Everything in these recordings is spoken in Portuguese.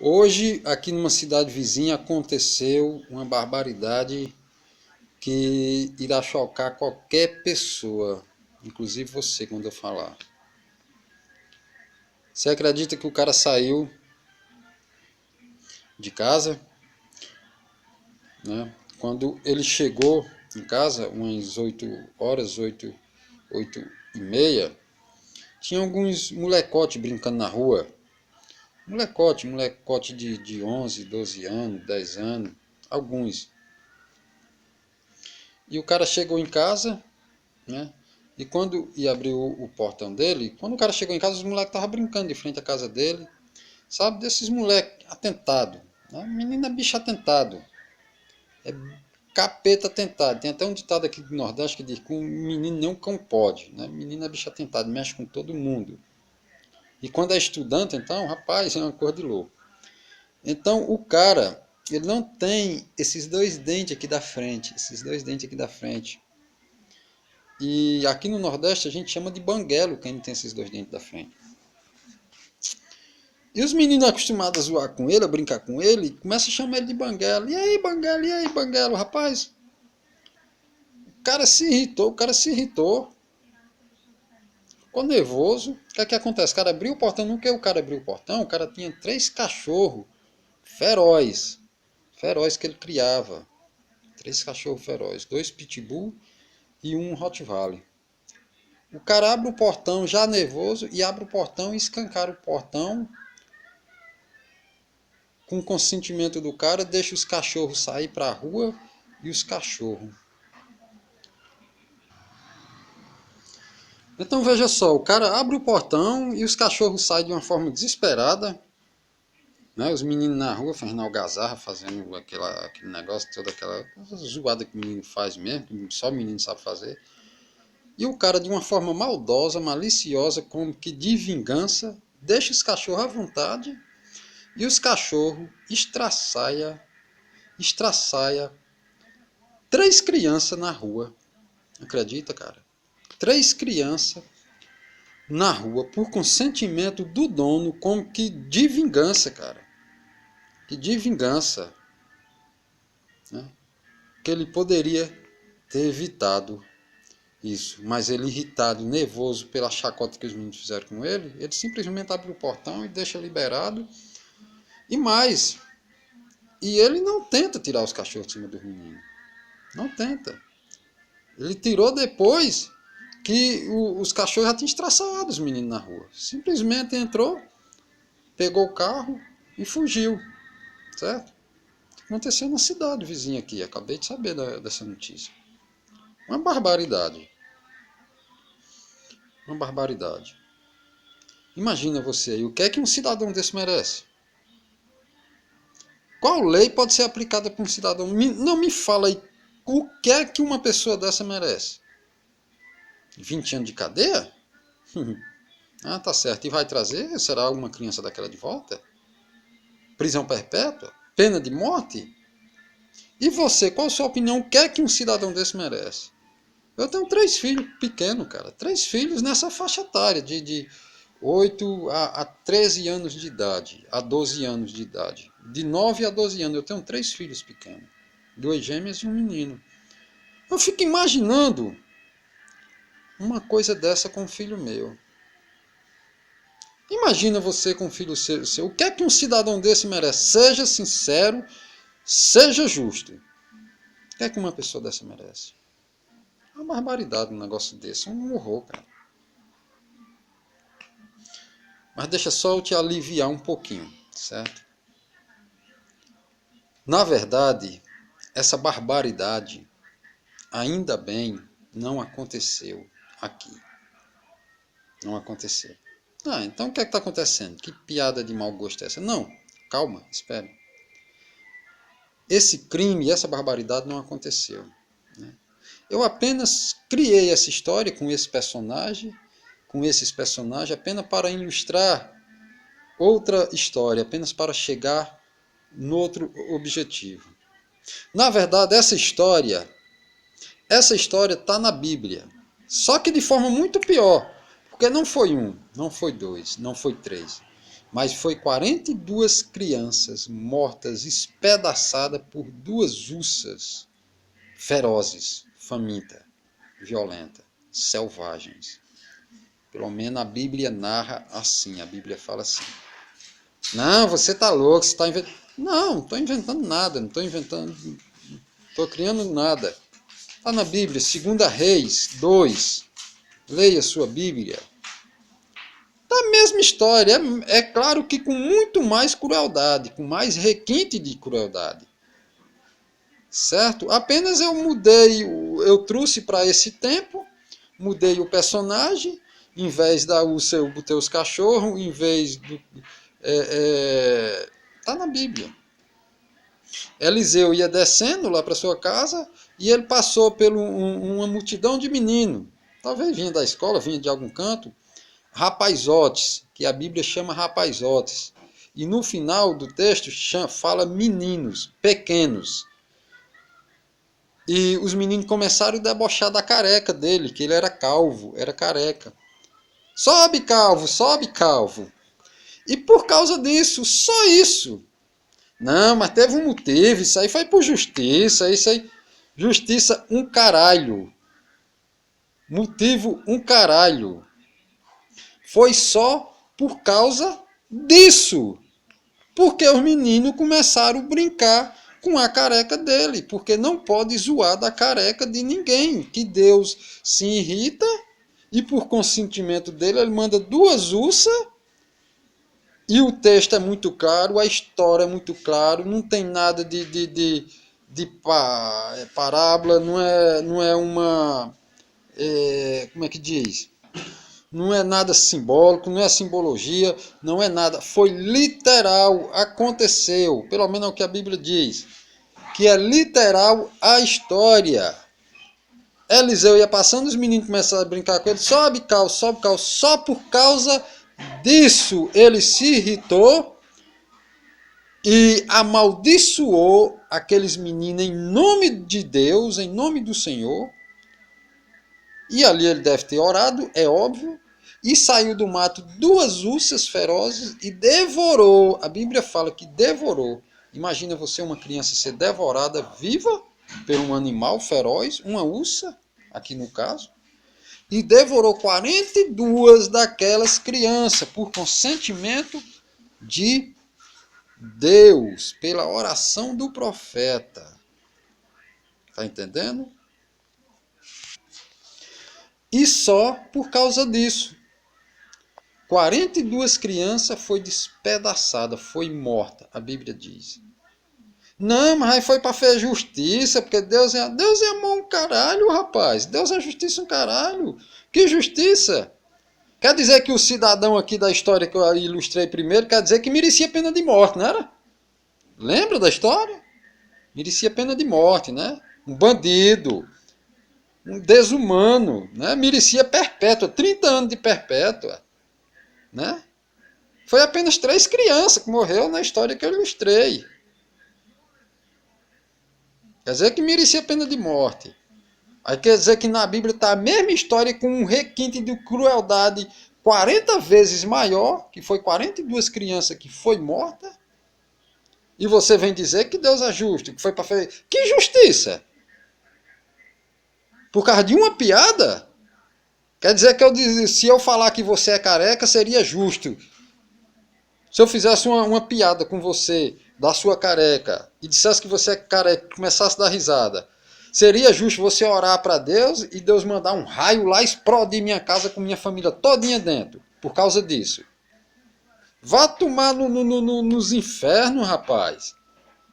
Hoje, aqui numa cidade vizinha, aconteceu uma barbaridade que irá chocar qualquer pessoa, inclusive você, quando eu falar. Você acredita que o cara saiu de casa, né? Quando ele chegou em casa, umas 8 horas, 8h30, tinha alguns molecotes brincando na rua. Molecote de 11, 12 anos, 10 anos, alguns. E o cara chegou em casa, né? E quando ia abrir o portão dele, quando o cara chegou em casa, os moleques estavam brincando de frente à casa dele. Sabe, desses moleques atentado. Né? Menina bicho atentado. É capeta atentado. Tem até um ditado aqui do Nordeste que diz que um menino nem um cão pode. Né? Menina bicho atentado, mexe com todo mundo. E quando é estudante, então, rapaz, é uma coisa de louco. Então, o cara, ele não tem esses dois dentes aqui da frente. Esses dois dentes aqui da frente. E aqui no Nordeste a gente chama de banguelo quem não tem esses dois dentes da frente. E os meninos acostumados a zoar com ele, a brincar com ele, começam a chamar ele de banguelo. E aí, banguelo, e aí, banguelo, rapaz? O cara se irritou. Ficou nervoso. O que é que acontece? O cara abriu o portão, não que o cara abriu o portão, o cara tinha 3 cachorros feroz. Feroz que ele criava. 3 cachorros feroz. 2 pitbull e um Rottweiler. O cara abre o portão já nervoso e abre o portão e escancara o portão com o consentimento do cara, deixa os cachorros sair para a rua e os cachorros. Então veja só, o cara abre o portão e os cachorros saem de uma forma desesperada, né? Os meninos na rua fazendo algazarra, fazendo aquele negócio, toda aquela zoada que o menino faz mesmo, que só o menino sabe fazer. E o cara de uma forma maldosa, maliciosa, como que de vingança, deixa os cachorros à vontade e os cachorros estraçaia 3 crianças na rua. Acredita, cara? 3 crianças na rua por consentimento do dono, como que de vingança, cara. Que de vingança. Né? Que ele poderia ter evitado isso. Mas ele, irritado, nervoso pela chacota que os meninos fizeram com ele, ele simplesmente abre o portão e deixa liberado. E mais, e ele não tenta tirar os cachorros de cima dos meninos. Não tenta. Ele tirou depois que os cachorros já tinham estraçalhado os meninos na rua. Simplesmente entrou, pegou o carro e fugiu. Certo? Aconteceu na cidade vizinha aqui. Acabei de saber dessa notícia. Uma barbaridade. Uma barbaridade. Imagina você aí, o que é que um cidadão desse merece? Qual lei pode ser aplicada para um cidadão? Não me fala aí o que é que uma pessoa dessa merece. 20 anos de cadeia? Ah, tá certo. E vai trazer? Será uma criança daquela de volta? Prisão perpétua? Pena de morte? E você, qual a sua opinião? O que é que um cidadão desse merece? Eu tenho 3 filhos pequenos, cara. 3 filhos nessa faixa etária, de 8 a 13 anos de idade, a 12 anos de idade. De 9 a 12 anos, eu tenho 3 filhos pequenos. 2 gêmeas e um menino. Eu fico imaginando uma coisa dessa com um filho meu. Imagina você com um filho seu. O que é que um cidadão desse merece? Seja sincero, seja justo. O que é que uma pessoa dessa merece? É uma barbaridade um negócio desse. É um horror, cara. Mas deixa só eu te aliviar um pouquinho, certo? Na verdade, essa barbaridade, ainda bem, não aconteceu aqui. Não aconteceu. Ah, então o que é que está acontecendo? Que piada de mau gosto é essa? Não, calma, espere. Esse crime, essa barbaridade não aconteceu. Né? Eu apenas criei essa história com esse personagem, com esses personagens, apenas para ilustrar outra história, apenas para chegar no outro objetivo. Na verdade, essa história está na Bíblia. Só que de forma muito pior. Porque não foi um, não foi dois, não foi 3. Mas foi 42 crianças mortas, espedaçadas por duas ursas ferozes, famintas, violentas, selvagens. Pelo menos a Bíblia narra assim, a Bíblia fala assim. Não, você está louco, você está inventando. Não, não estou inventando nada, não estou inventando, não estou criando nada. Está na Bíblia, 2 Reis 2. Leia sua Bíblia. A mesma história, é claro que com muito mais crueldade, com mais requinte de crueldade. Certo? Apenas eu mudei, eu trouxe para esse tempo, mudei o personagem, em vez da Úrsula eu botei os cachorros, em vez do... tá na Bíblia. Eliseu ia descendo lá para sua casa e ele passou por uma multidão de meninos. Talvez vinha da escola, vinha de algum canto. Rapazotes, que a Bíblia chama rapazotes. E no final do texto fala meninos, pequenos. E os meninos começaram a debochar da careca dele, que ele era calvo, era careca. Sobe, calvo, sobe, calvo. E por causa disso, só isso. Não, mas teve um motivo, isso aí foi por justiça, isso aí. Justiça um caralho. Motivo um caralho. Foi só por causa disso. Porque os meninos começaram a brincar com a careca dele. Porque não pode zoar da careca de ninguém. Que Deus se irrita e por consentimento dele ele manda duas ursas. E o texto é muito claro, a história é muito claro, não tem nada de parábola, não é uma... como é que diz? Não é nada simbólico, não é simbologia, não é nada. Foi literal, aconteceu. Pelo menos é o que a Bíblia diz. Que é literal a história. Eliseu ia passando, os meninos começaram a brincar com ele. Sobe, cal, sobe, cal. Só por causa disso ele se irritou e amaldiçoou aqueles meninos em nome de Deus, em nome do Senhor. E ali ele deve ter orado, é óbvio. E saiu do mato duas ursas ferozes e devorou. A Bíblia fala que devorou. Imagina você, uma criança, ser devorada viva por um animal feroz, uma ursa, aqui no caso. E devorou 42 daquelas crianças por consentimento de Deus, pela oração do profeta. Está entendendo? E só por causa disso. 42 crianças foi despedaçada, foi morta, a Bíblia diz. Não, mas aí foi para fazer justiça, porque Deus é amor um caralho, rapaz. Deus é justiça um caralho. Que justiça? Quer dizer que o cidadão aqui da história que eu ilustrei primeiro, quer dizer que merecia pena de morte, não era? Lembra da história? Merecia pena de morte, né? Um bandido, um desumano, né? Merecia perpétua, 30 anos de perpétua, né? Foi apenas 3 crianças que morreram na história que eu ilustrei. Quer dizer que merecia pena de morte. Aí quer dizer que na Bíblia está a mesma história com um requinte de crueldade 40 vezes maior, que foi 42 crianças que foi morta. E você vem dizer que Deus é justo, que foi para fazer... Que justiça? Por causa de uma piada? Quer dizer que se eu falar que você é careca, seria justo. Se eu fizesse uma piada com você, da sua careca, e dissesse que você é careca, e começasse a dar risada, seria justo você orar para Deus e Deus mandar um raio lá explodir minha casa com minha família todinha dentro, por causa disso? Vá tomar nos infernos, rapaz.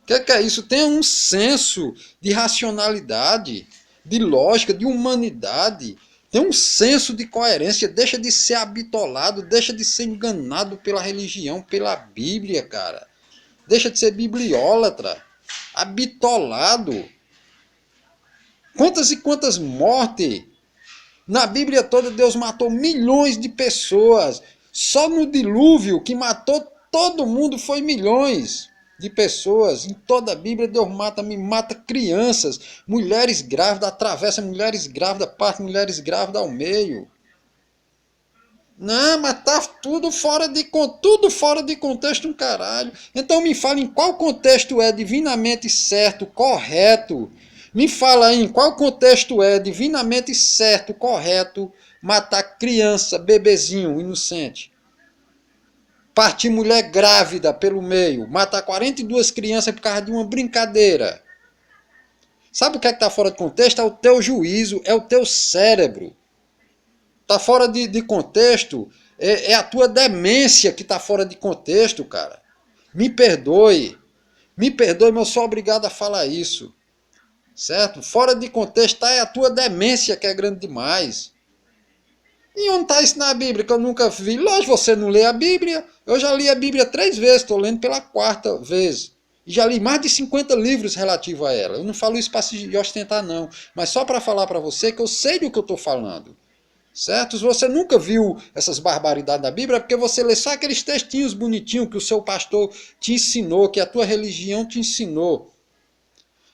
O que é isso? Tenha um senso de racionalidade, de lógica, de humanidade. Tem um senso de coerência. Deixa de ser habitolado, deixa de ser enganado pela religião, pela Bíblia, cara. Deixa de ser bibliólatra. Habitolado. Quantas e quantas mortes? Na Bíblia toda Deus matou milhões de pessoas. Só no dilúvio, que matou todo mundo, foi milhões de pessoas. Em toda a Bíblia Deus mata crianças, mulheres grávidas, atravessa mulheres grávidas, parte mulheres grávidas ao meio. Não, mas tá tudo fora de contexto um caralho. Então me fala em qual contexto é divinamente certo, correto. Me fala aí em qual contexto é divinamente certo, correto matar criança, bebezinho, inocente. Partir mulher grávida pelo meio, matar 42 crianças por causa de uma brincadeira. Sabe o que é que está fora de contexto? É o teu juízo, é o teu cérebro. Está fora de contexto, é a tua demência que está fora de contexto, cara. Me perdoe, mas eu sou obrigado a falar isso. Certo? Fora de contexto está a tua demência que é grande demais. E onde está isso na Bíblia que eu nunca vi? Lógico, você não lê a Bíblia. Eu já li a Bíblia 3 vezes, estou lendo pela 4ª vez. E já li mais de 50 livros relativos a ela. Eu não falo isso para se ostentar, não. Mas só para falar para você que eu sei do que eu estou falando. Certo? Se você nunca viu essas barbaridades da Bíblia, é porque você lê só aqueles textinhos bonitinhos que o seu pastor te ensinou, que a tua religião te ensinou.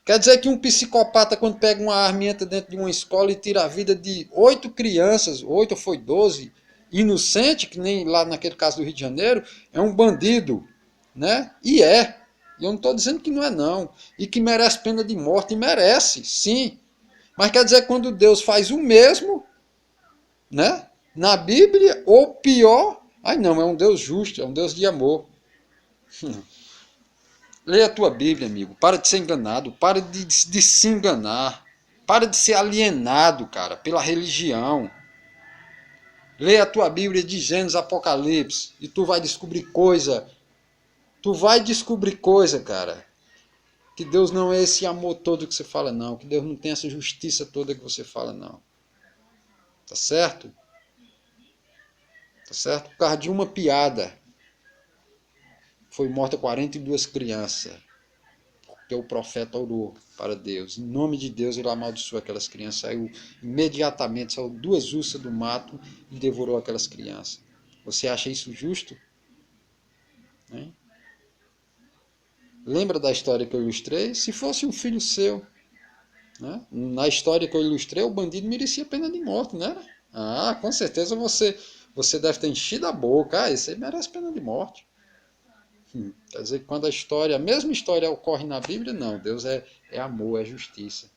Quer dizer que um psicopata, quando pega uma arma e entra dentro de uma escola e tira a vida de 8 crianças, 8 ou foi 12, inocente, que nem lá naquele caso do Rio de Janeiro, é um bandido, né? E é. E eu não estou dizendo que não é não. E que merece pena de morte, e merece, sim. Mas quer dizer que quando Deus faz o mesmo, né? Na Bíblia, ou pior, ai não, é um Deus justo, é um Deus de amor. Leia a tua Bíblia, amigo. Para de ser enganado. Para de se enganar. Para de ser alienado, cara, pela religião. Leia a tua Bíblia de Gênesis, Apocalipse. E tu vai descobrir coisa. Tu vai descobrir coisa, cara. Que Deus não é esse amor todo que você fala, não. Que Deus não tem essa justiça toda que você fala, não. Tá certo? Tá certo? Por causa de uma piada. Foi morta 42 crianças. Porque o profeta orou para Deus. Em nome de Deus, ele amaldiçoou aquelas crianças. Saiu imediatamente, saiu 2 ursas do mato e devorou aquelas crianças. Você acha isso justo? Hein? Lembra da história que eu ilustrei? Se fosse um filho seu, né? Na história que eu ilustrei, o bandido merecia pena de morte, né? Ah, com certeza você deve ter enchido a boca. Ah, esse aí merece pena de morte. Quer dizer que quando a mesma história ocorre na Bíblia, não. Deus é amor, é justiça.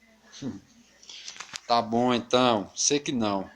Tá bom então, sei que não.